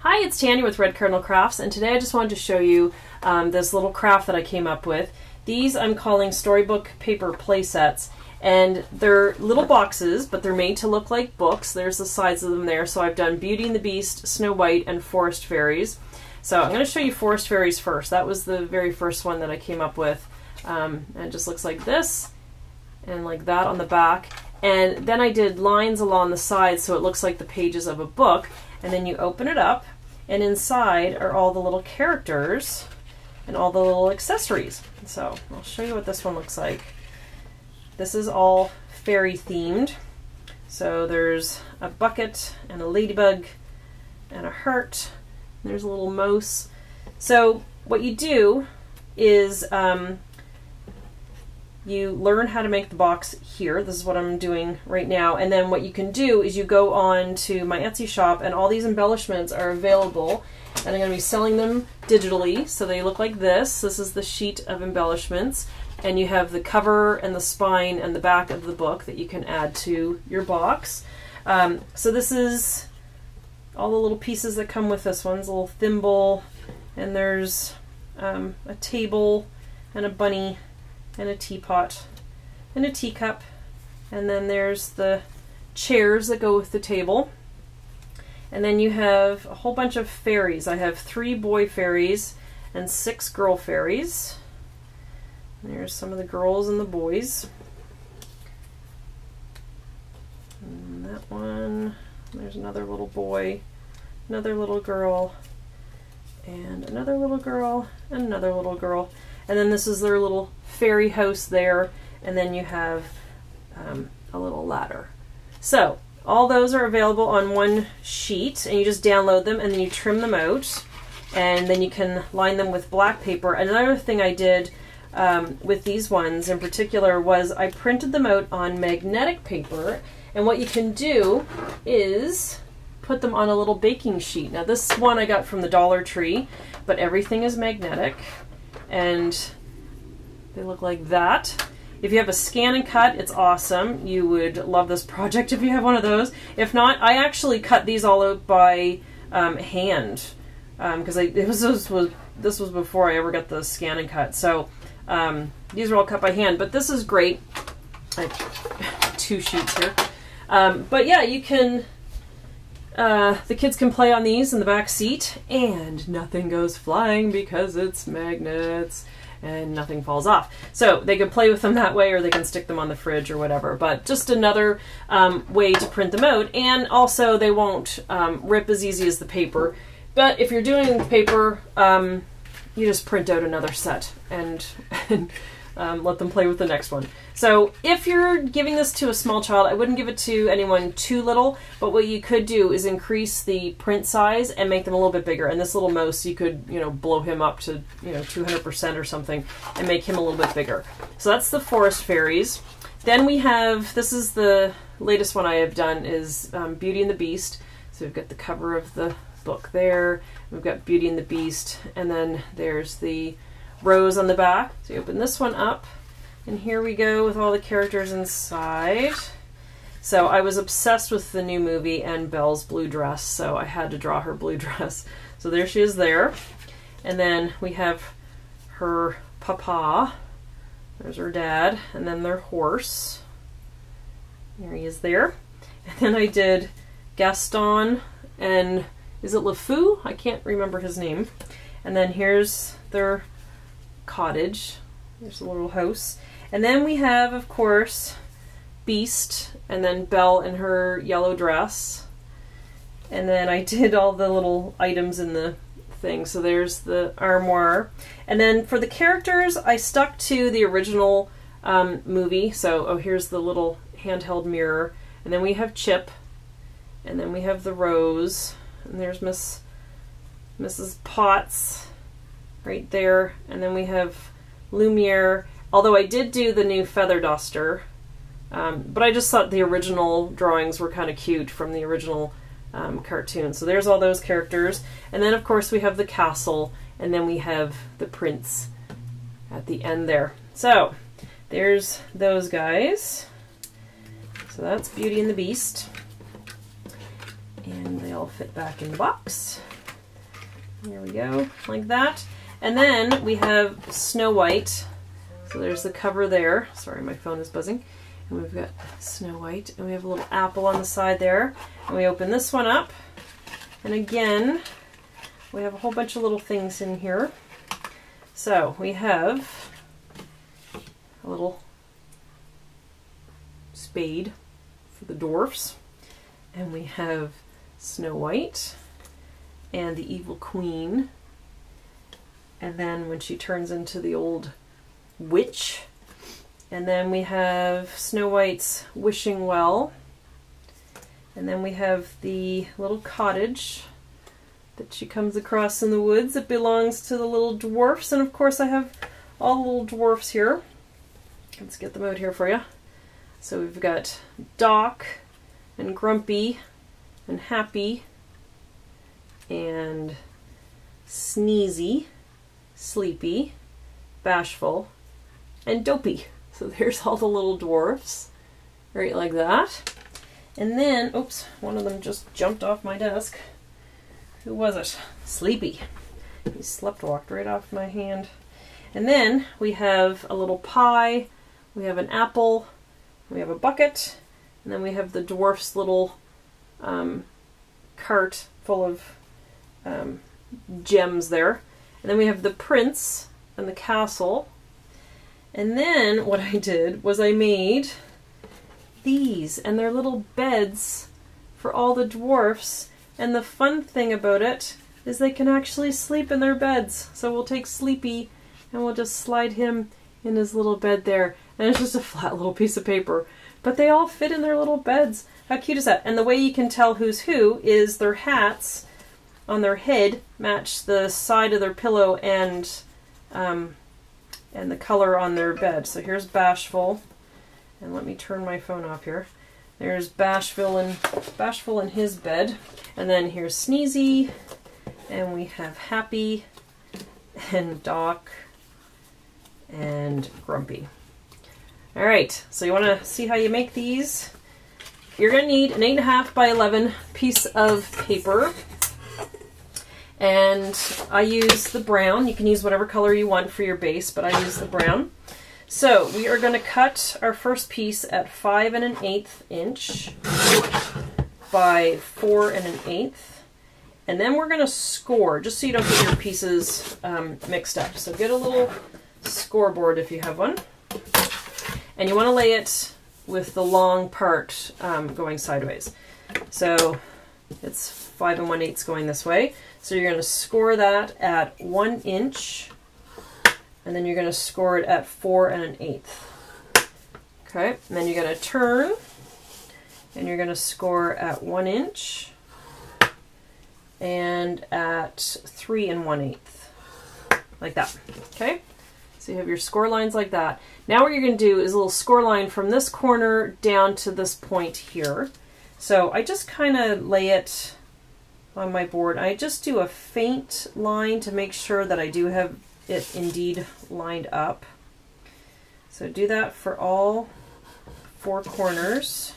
Hi, it's Tanya with Red Cardinal Crafts, and today I just wanted to show you this little craft that I came up with. These I'm calling Storybook paper playsets, and they're little boxes, but they're made to look like books. There's the sides of them there. So I've done Beauty and the Beast, Snow White, and Forest Fairies. So I'm going to show you Forest Fairies first. That was the very first one that I came up with. And it just looks like this, and like that on the back. And then I did lines along the sides so it looks like the pages of a book. And then you open it up, and inside are all the little characters and all the little accessories. So I'll show you what this one looks like. This is all fairy themed. So there's a bucket and a ladybug and a heart. There's a little mouse. So what you do is you learn how to make the box here. This is what I'm doing right now. And then what you can do is you go on to my Etsy shop, and all these embellishments are available. And I'm going to be selling them digitally, so they look like this. This is the sheet of embellishments. And you have the cover and the spine and the back of the book that you can add to your box. So this is all the little pieces that come with this one. There's a little thimble, and there's a table and a bunny and a teapot and a teacup, and then there's the chairs that go with the table. And then you have a whole bunch of fairies. I have 3 boy fairies and 6 girl fairies. And there's some of the girls and the boys. And that one, there's another little boy, another little girl, and another little girl, and another little girl. And then this is their little fairy house there, and then you have a little ladder. So all those are available on one sheet, and you just download them and then you trim them out, and then you can line them with black paper. Another thing I did with these ones in particular was I printed them out on magnetic paper, and what you can do is put them on a little baking sheet. Now this one I got from the Dollar Tree, but everything is magnetic, and they look like that. If you have a scan and cut, it's awesome. You would love this project if you have one of those. If not, I actually cut these all out by hand, because this was before I ever got the scan and cut. So these are all cut by hand, but this is great. I have 2 sheets here. But yeah, you can, the kids can play on these in the back seat, and nothing goes flying because it's magnets, and nothing falls off. So they can play with them that way, or they can stick them on the fridge or whatever. But just another way to print them out, and also they won't rip as easy as the paper. But if you're doing paper, you just print out another set and let them play with the next one. So if you're giving this to a small child, I wouldn't give it to anyone too little, but what you could do is increase the print size and make them a little bit bigger. And this little mouse, you could, blow him up to, 200% or something and make him a little bit bigger. So that's the Forest Fairies. Then we have, this is the latest one I have done, is Beauty and the Beast. So we've got the cover of the book there. We've got Beauty and the Beast, and then there's the rose on the back. So you open this one up, and here we go with all the characters inside. So I was obsessed with the new movie and Belle's blue dress, so I had to draw her blue dress. So there she is there. And then we have her papa. There's her dad, and then their horse. There he is there. And then I did Gaston and, is it LeFou? I can't remember his name. And then here's their cottage. There's a little house. And then we have, of course, Beast, and then Belle in her yellow dress. And then I did all the little items in the thing. So there's the armoire. And then for the characters, I stuck to the original movie. So, here's the little handheld mirror. And then we have Chip. And then we have the Rose. And there's Mrs. Potts right there. And then we have Lumiere. Although I did do the new feather duster, but I just thought the original drawings were kind of cute from the original cartoon. So there's all those characters. And then of course we have the castle, and then we have the prince at the end there. So there's those guys. So that's Beauty and the Beast. And they all fit back in the box. There we go, like that. And then we have Snow White. So there's the cover there. Sorry, my phone is buzzing. And we've got Snow White, and we have a little apple on the side there. And we open this one up, and again, we have a whole bunch of little things in here. So we have a little spade for the dwarfs, and we have Snow White and the evil queen, and then when she turns into the old witch, and then we have Snow White's wishing well, and then we have the little cottage that she comes across in the woods that belongs to the little dwarfs, and of course I have all the little dwarfs here. Let's get them out here for you. So we've got Doc and Grumpy and Happy and Sneezy, Sleepy, Bashful, and Dopey. So there's all the little dwarfs, right like that. And then, oops, one of them just jumped off my desk. Who was it? Sleepy. He slept-walked right off my hand. And then we have a little pie, we have an apple, we have a bucket, and then we have the dwarf's little cart full of gems there. And then we have the prince and the castle. And then what I did was I made these, and they're little beds for all the dwarfs. And the fun thing about it is they can actually sleep in their beds. So we'll take Sleepy and we'll just slide him in his little bed there. And it's just a flat little piece of paper. But they all fit in their little beds. How cute is that? And the way you can tell who's who is their hats on their head match the side of their pillow and the color on their bed. So here's Bashful. And let me turn my phone off here. There's Bashful in his bed. And then here's Sneezy. And we have Happy and Doc and Grumpy. Alright, so you want to see how you make these? You're going to need an 8.5 by 11 piece of paper. And I use the brown. You can use whatever color you want for your base, but I use the brown. So we are going to cut our first piece at 5 1/8 inch by 4 1/8. And then we're going to score, just so you don't get your pieces mixed up. So get a little scoreboard if you have one. And you want to lay it with the long part going sideways. So it's 5 1/8 going this way. So you're going to score that at 1 inch. And then you're going to score it at 4 1/8. Okay, and then you're going to turn, and you're going to score at 1 inch and at 3 1/8, like that. Okay, so you have your score lines like that. Now what you're going to do is a little score line from this corner down to this point here. So I just kind of lay it on my board. I just do a faint line to make sure that I do have it indeed lined up. So do that for all 4 corners.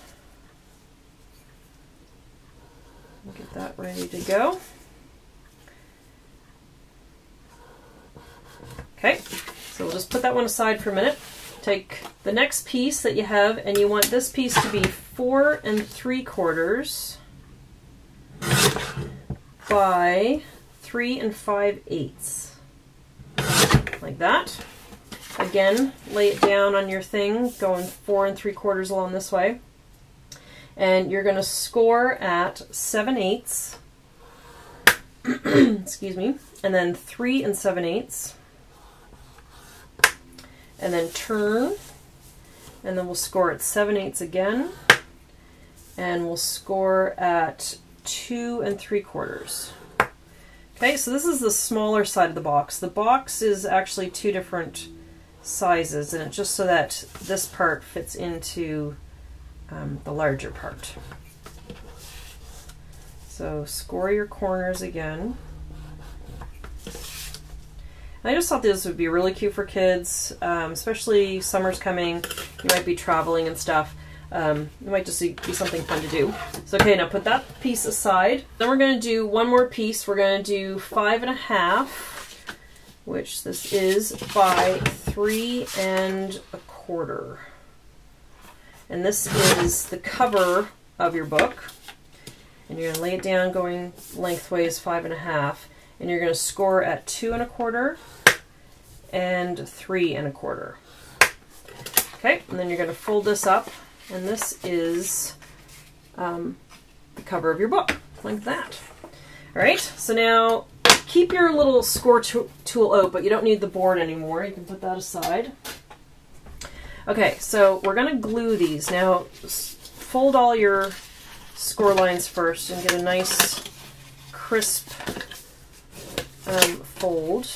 Get that ready to go. Okay, so we'll just put that one aside for a minute. Take the next piece that you have, and you want this piece to be 4 3/4 by 3 5/8. Like that. Again, lay it down on your thing, going 4 3/4 along this way. And you're going to score at 7/8, excuse me, and then 3 7/8, and then turn, and then we'll score at 7/8 again, and we'll score at 2 3/4. Okay, so this is the smaller side of the box. The box is actually 2 different sizes, and it's just so that this part fits into the larger part. So score your corners again. And I just thought this would be really cute for kids, especially summer's coming. You might be traveling and stuff. it might just be something fun to do. So okay, now put that piece aside. Then we're going to do one more piece. We're going to do 5.5, which this is by 3 1/4. And this is the cover of your book. And you're going to lay it down going lengthways 5.5. And you're going to score at 2 1/4 and 3 1/4. Okay, and then you're going to fold this up. And this is the cover of your book, like that. All right, so now keep your little score tool out, but you don't need the board anymore. You can put that aside. Okay, so we're going to glue these. Now, fold all your score lines first and get a nice crisp fold.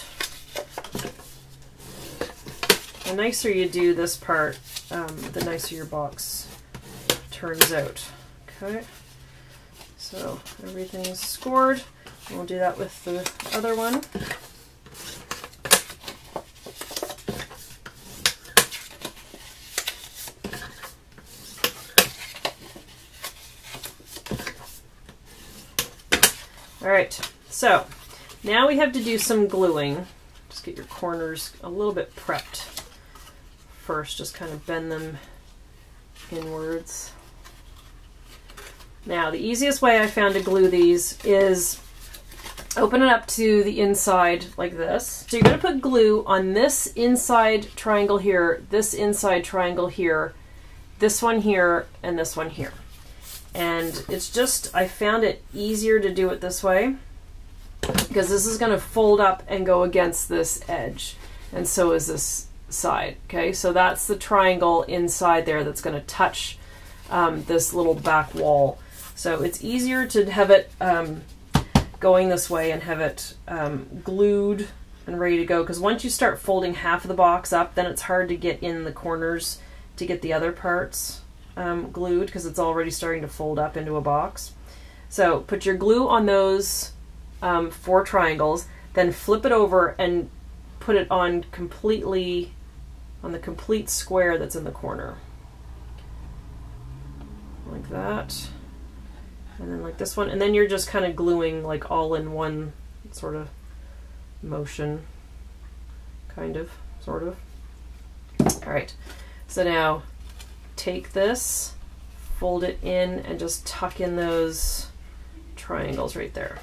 The nicer you do this part, the nicer your box turns out. Okay, so everything's scored. We'll do that with the other one. All right, so now we have to do some gluing. Just get your corners a little bit prepped first, just kind of bend them inwards. Now, the easiest way I found to glue these is open it up to the inside like this. So you're going to put glue on this inside triangle here, this inside triangle here, this one here, and this one here. And it's just, I found it easier to do it this way because this is going to fold up and go against this edge, and so is this side. Okay, so that's the triangle inside there that's going to touch this little back wall. So it's easier to have it going this way and have it glued and ready to go, because once you start folding half of the box up, then it's hard to get in the corners to get the other parts glued, because it's already starting to fold up into a box. So put your glue on those 4 triangles, then flip it over and put it on completely on the complete square that's in the corner. Like that. And then like this one, and then you're just kind of gluing like all in one sort of motion, kind of, sort of. All right, so now take this, fold it in, and just tuck in those triangles right there.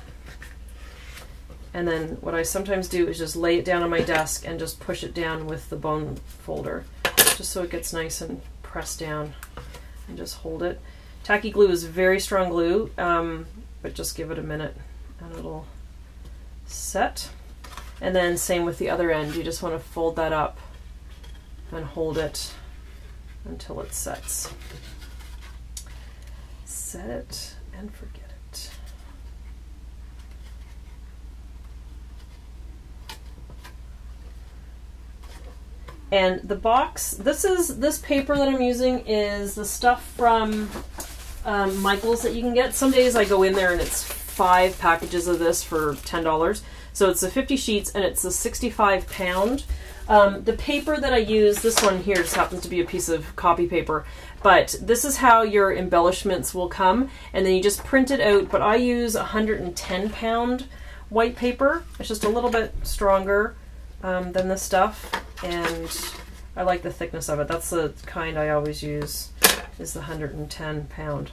And then what I sometimes do is just lay it down on my desk and just push it down with the bone folder, just so it gets nice and pressed down, and just hold it. Tacky glue is very strong glue, but just give it a minute and it'll set. And then same with the other end. You just want to fold that up and hold it until it sets. Set it and forget it. And the box, this paper that I'm using is the stuff from Michael's that you can get. Some days I go in there and it's 5 packages of this for $10. So it's the 50 sheets and it's the 65 pound. The paper that I use, this one here just happens to be a piece of copy paper, but this is how your embellishments will come, and then you just print it out. But I use 110 pound white paper. It's just a little bit stronger than this stuff, and I like the thickness of it. That's the kind I always use, is the 110 pound.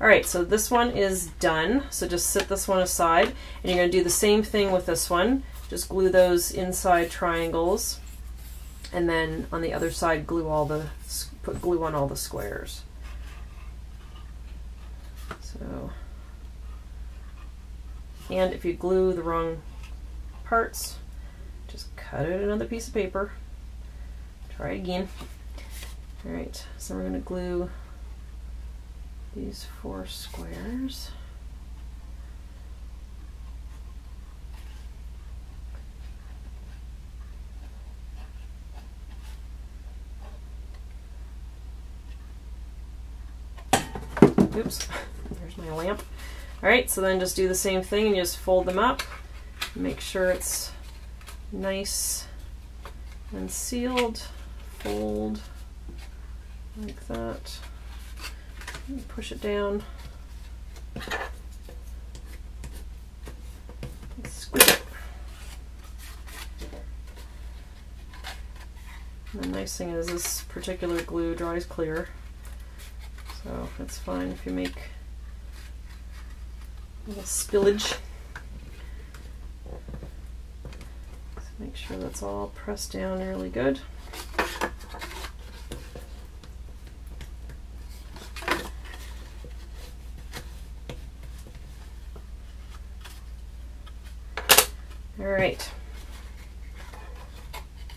All right, so this one is done. So just set this one aside, and you're going to do the same thing with this one. Just glue those inside triangles, and then on the other side, put glue on all the squares. So, and if you glue the wrong parts, just cut out another piece of paper. Try it again. All right, so we're going to glue these 4 squares. Oops, there's my lamp. All right, so then just do the same thing and you just fold them up. Make sure it's nice and sealed. Fold like that. push it down. Squeeze it. And the nice thing is this particular glue dries clear, so it's fine if you make a little spillage. So make sure that's all pressed down really good. All right.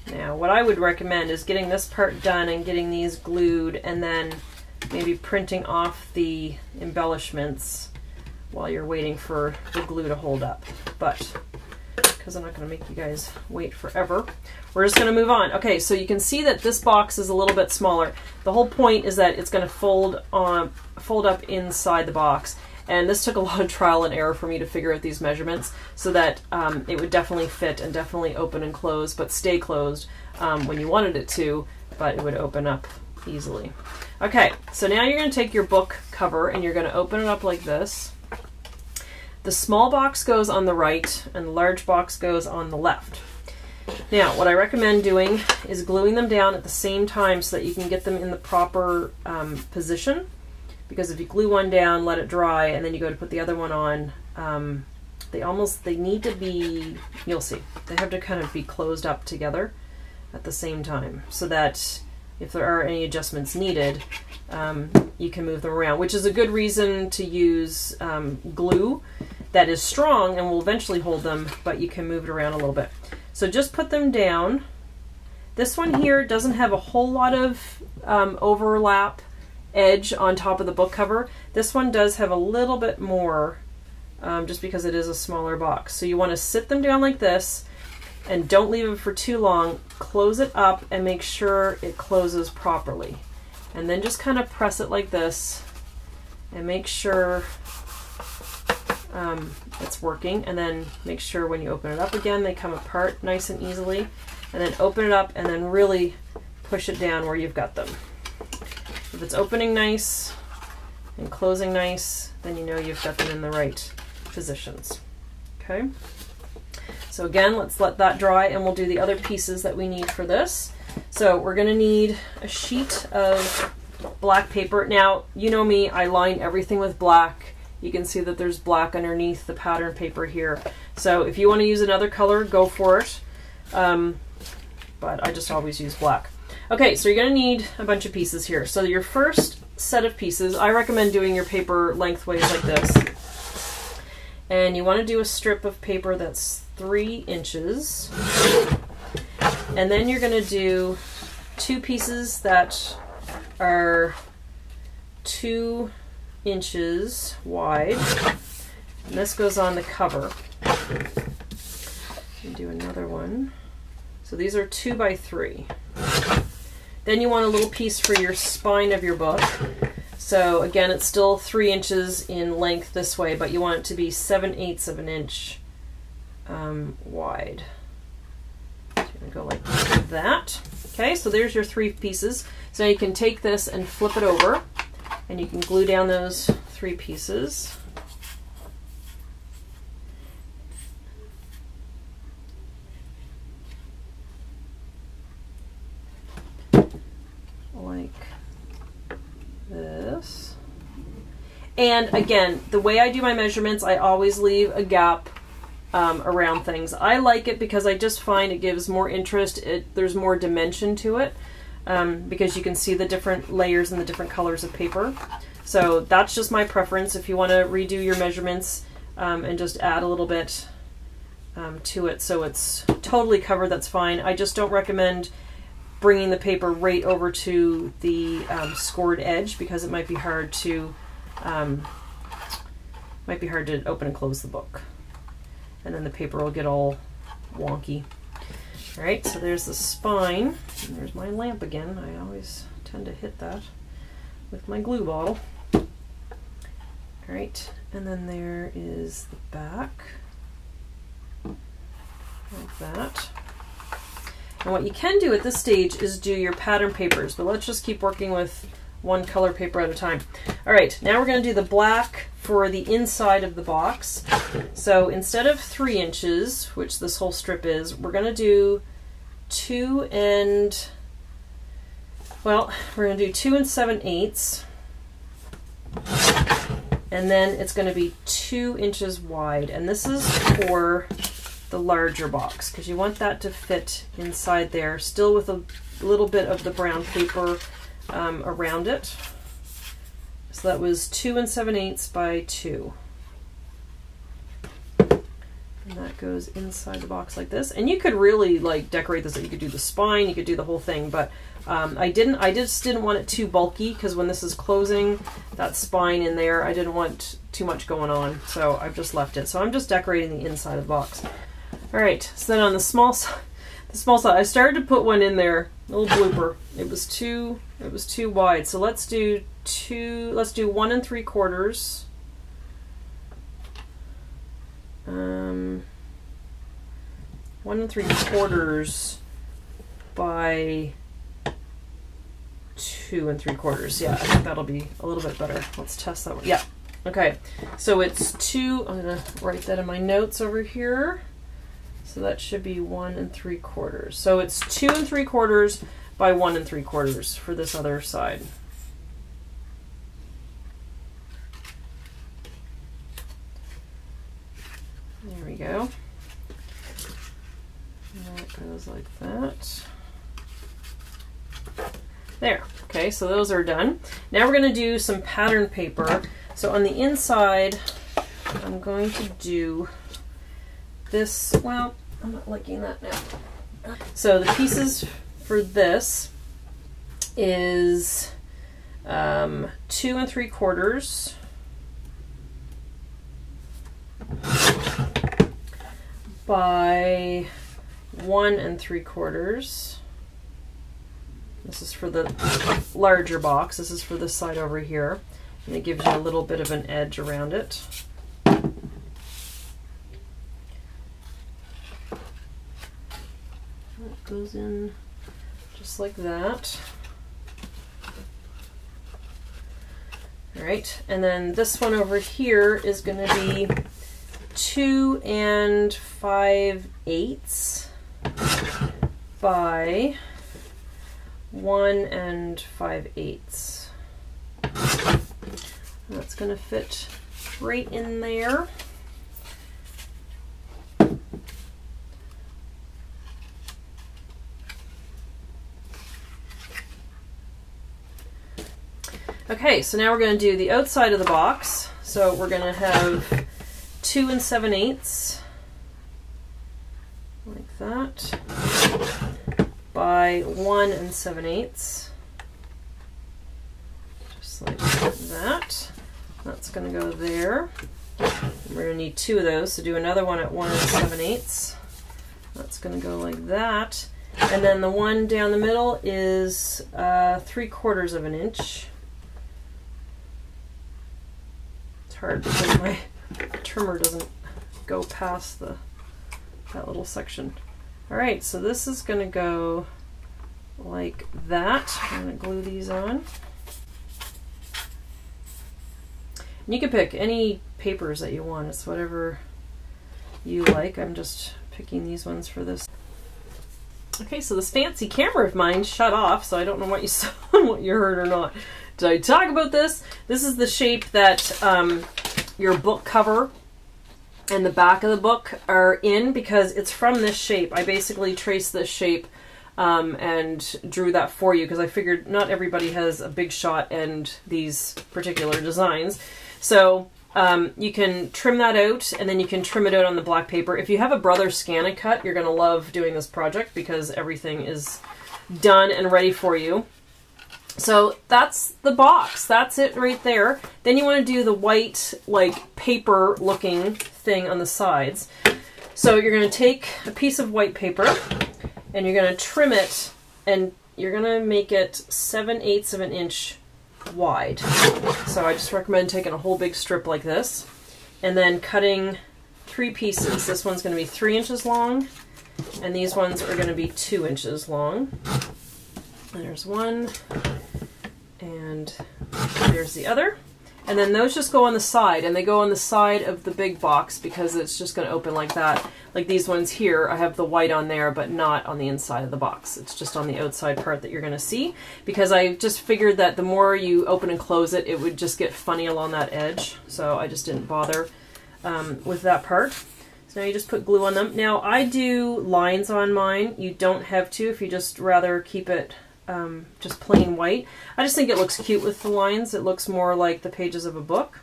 Now, what I would recommend is getting this part done and getting these glued, and then maybe printing off the embellishments while you're waiting for the glue to hold up. But because I'm not going to make you guys wait forever, we're just going to move on. Okay, so you can see that this box is a little bit smaller. The whole point is that it's going to fold up inside the box. And this took a lot of trial and error for me to figure out these measurements so that it would definitely fit and definitely open and close, but stay closed when you wanted it to, but it would open up easily. Okay, so now you're going to take your book cover and you're going to open it up like this. The small box goes on the right and the large box goes on the left. Now, what I recommend doing is gluing them down at the same time so that you can get them in the proper position. Because if you glue one down, let it dry, and then you go to put the other one on, they need to be, you'll see, they have to kind of be closed up together at the same time so that if there are any adjustments needed, you can move them around, which is a good reason to use glue that is strong and will eventually hold them, but you can move it around a little bit. So just put them down. This one here doesn't have a whole lot of overlap edge on top of the book cover. This one does have a little bit more just because it is a smaller box. So you want to sit them down like this and don't leave it for too long. Close it up and make sure it closes properly. And then just kind of press it like this and make sure it's working. And then make sure when you open it up again, they come apart nice and easily. And then open it up and then really push it down where you've got them. If it's opening nice and closing nice, then you know you've got them in the right positions. Okay. So again, let's let that dry and we'll do the other pieces that we need for this. So we're going to need a sheet of black paper. Now, you know me, I line everything with black. You can see that there's black underneath the pattern paper here. So if you want to use another color, go for it. But I just always use black. Okay, so you're going to need a bunch of pieces here. So your first set of pieces, I recommend doing your paper lengthways like this. And you want to do a strip of paper that's 3 inches. And then you're going to do 2 pieces that are 2 inches wide. And this goes on the cover. And do another one. So these are 2 by 3. Then you want a little piece for your spine of your book. So again, it's still 3 inches in length this way, but you want it to be 7/8 of an inch wide. So you're gonna go like that. Okay, so there's your 3 pieces. So now you can take this and flip it over, and you can glue down those 3 pieces. Like this. And again, the way I do my measurements, I always leave a gap around things. I like it because I just find it gives more interest. There's more dimension to it because you can see the different layers and the different colors of paper. So that's just my preference. If you want to redo your measurements and just add a little bit to it so it's totally covered, that's fine. I just don't recommend bringing the paper right over to the scored edge because it might be hard to open and close the book, and then the paper will get all wonky. All right, so there's the spine. And there's my lamp again. I always tend to hit that with my glue bottle. All right, and then there is the back, like that. And what you can do at this stage is do your pattern papers, but let's just keep working with one color paper at a time. All right, now we're going to do the black for the inside of the box. So instead of 3 inches, which this whole strip is, we're going to do 2 7/8. And then it's going to be 2 inches wide. And this is for the larger box because you want that to fit inside there, still with a little bit of the brown paper around it. So that was 2 7/8 by 2. And that goes inside the box like this. And you could really like decorate this. You could do the spine, you could do the whole thing, but I just didn't want it too bulky because when this is closing, that spine in there, I didn't want too much going on. So I've just left it. So I'm just decorating the inside of the box. All right, so then on the small side, I started to put one in there, a little blooper. It was too wide. So let's do 1 3/4. 1 3/4 by 2 3/4. Yeah, I think that'll be a little bit better. Let's test that one. Yeah. Okay. So it's 2. I'm gonna write that in my notes over here. So that should be 1 3/4. So it's 2 3/4 by 1 3/4 for this other side. There we go. And that goes like that. There. Okay, so those are done. Now we're going to do some pattern paper. So on the inside, I'm going to do this. Well, I'm not liking that now. So the pieces for this is 2 3/4 by 1 3/4. This is for the larger box. This is for this side over here. And it gives you a little bit of an edge around it. That goes in just like that. All right, and then this one over here is going to be 2 5/8 by 1 5/8. That's going to fit right in there. Okay, so now we're going to do the outside of the box. So we're going to have 2 7/8 like that by 1 7/8, just like that. That's going to go there. We're going to need 2 of those, so do another one at 1 7/8. That's going to go like that. And then the one down the middle is 3/4 of an inch. It's hard because my trimmer doesn't go past that little section. All right, so this is going to go like that. I'm going to glue these on. And you can pick any papers that you want. It's whatever you like. I'm just picking these ones for this. Okay, so this fancy camera of mine shut off, so I don't know what you saw and what you heard or not. Did I talk about this? This is the shape that your book cover and the back of the book are in because it's from this shape. I basically traced this shape and drew that for you because I figured not everybody has a big shot and these particular designs. So you can trim that out and then you can trim it out on the black paper. If you have a Brother Scan-A-Cut, you're going to love doing this project because everything is done and ready for you. So that's the box. That's it right there. Then you want to do the white, like, paper looking thing on the sides. So you're going to take a piece of white paper and you're going to trim it and you're going to make it 7/8 of an inch wide. So I just recommend taking a whole big strip like this and then cutting 3 pieces. This one's going to be 3 inches long and these ones are going to be 2 inches long. There's 1 and And there's the other. And then those just go on the side, and they go on the side of the big box because it's just going to open like that. Like these ones here, I have the white on there, but not on the inside of the box. It's just on the outside part that you're going to see, because I just figured that the more you open and close it, it would just get funny along that edge. So I just didn't bother with that part. So now you just put glue on them. Now I do lines on mine. You don't have to if you just rather keep it just plain white. I just think it looks cute with the lines. It looks more like the pages of a book.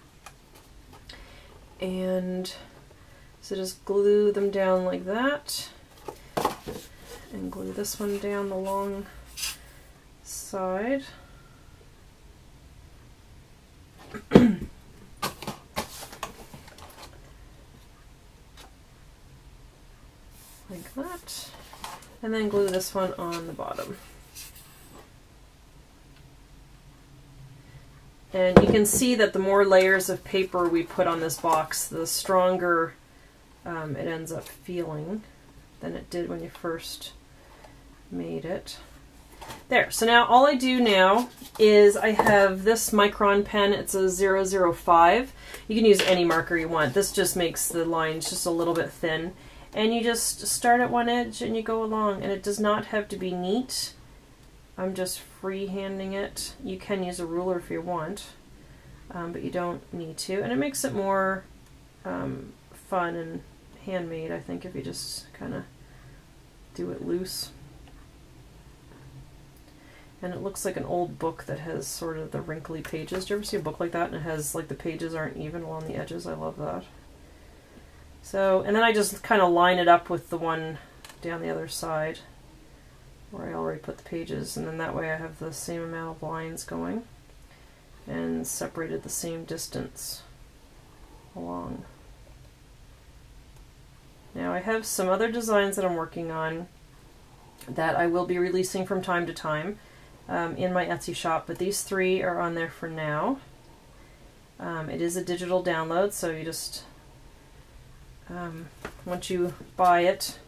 And so just glue them down like that. And glue this one down the long side. Like that. And then glue this one on the bottom. And you can see that the more layers of paper we put on this box, the stronger it ends up feeling than it did when you first made it. There, so now all I do now is I have this Micron pen. It's a 005. You can use any marker you want. This just makes the lines just a little bit thin. And you just start at one edge and you go along, and it does not have to be neat. I'm just freehanding it. You can use a ruler if you want, but you don't need to. And it makes it more fun and handmade, I think, if you just kind of do it loose. And it looks like an old book that has sort of the wrinkly pages. Do you ever see a book like that and it has like the pages aren't even along the edges? I love that. So, and then I just kind of line it up with the one down the other side where I already put the pages, and then that way I have the same amount of lines going and separated the same distance along. Now I have some other designs that I'm working on that I will be releasing from time to time in my Etsy shop, but these three are on there for now. It is a digital download, so you just, once you buy it,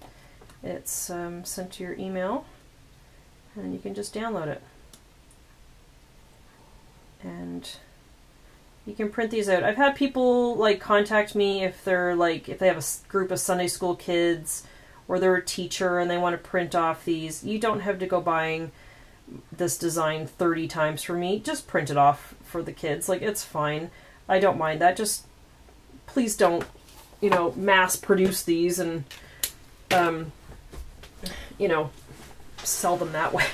it's sent to your email, and you can just download it. And you can print these out. I've had people like contact me if they're like, if they have a group of Sunday school kids or they're a teacher and they want to print off these. You don't have to go buying this design 30 times for me. Just print it off for the kids. Like, it's fine. I don't mind that. Just please don't, you know, mass produce these and you know, sell them that way.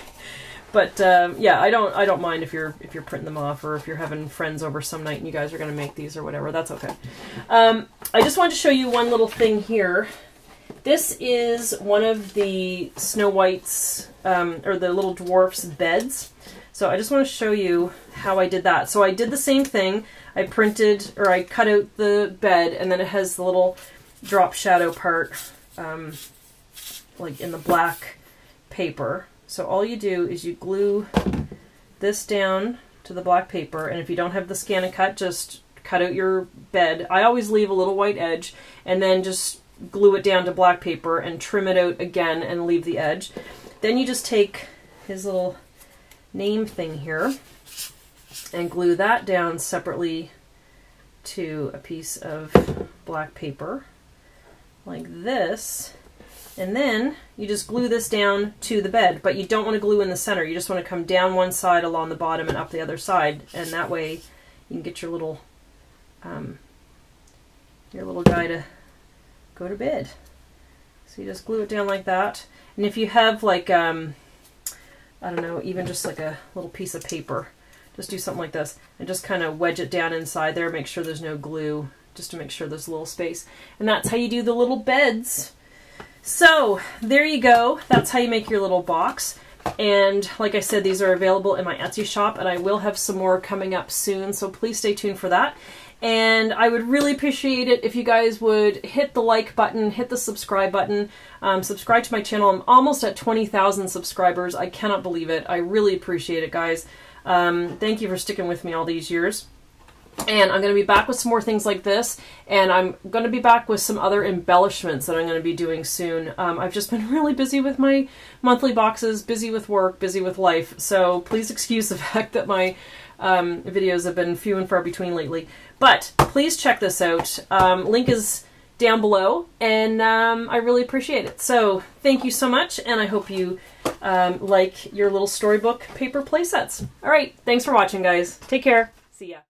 But yeah, I don't mind if you're printing them off, or if you're having friends over some night and you guys are going to make these or whatever. That's okay. I just wanted to show you one little thing here. This is one of the Snow White's or the little dwarf's beds. So I just want to show you how I did that. So I did the same thing. I printed, or I cut out the bed, and then it has the little drop shadow part like in the black paper. So all you do is you glue this down to the black paper, and if you don't have the scan and cut, just cut out your bed. I always leave a little white edge, and then just glue it down to black paper and trim it out again and leave the edge. Then you just take his little name thing here and glue that down separately to a piece of black paper like this. And then you just glue this down to the bed, but you don't want to glue in the center. You just want to come down one side along the bottom and up the other side, and that way you can get your little guy to go to bed. So you just glue it down like that. And if you have like, I don't know, even just like a little piece of paper, just do something like this and just kind of wedge it down inside there. Make sure there's no glue, just to make sure there's a little space. And that's how you do the little beds. So there you go. That's how you make your little box. And like I said, these are available in my Etsy shop, and I will have some more coming up soon, so please stay tuned for that. And I would really appreciate it if you guys would hit the like button, hit the subscribe button, subscribe to my channel. I'm almost at 20,000 subscribers. I cannot believe it. I really appreciate it, guys. Thank you for sticking with me all these years. And I'm going to be back with some more things like this, and I'm going to be back with some other embellishments that I'm going to be doing soon. I've just been really busy with my monthly boxes, busy with work, busy with life, so please excuse the fact that my videos have been few and far between lately. But please check this out. Link is down below, and I really appreciate it. So thank you so much, and I hope you like your little storybook paper playsets. All right, thanks for watching, guys. Take care. See ya.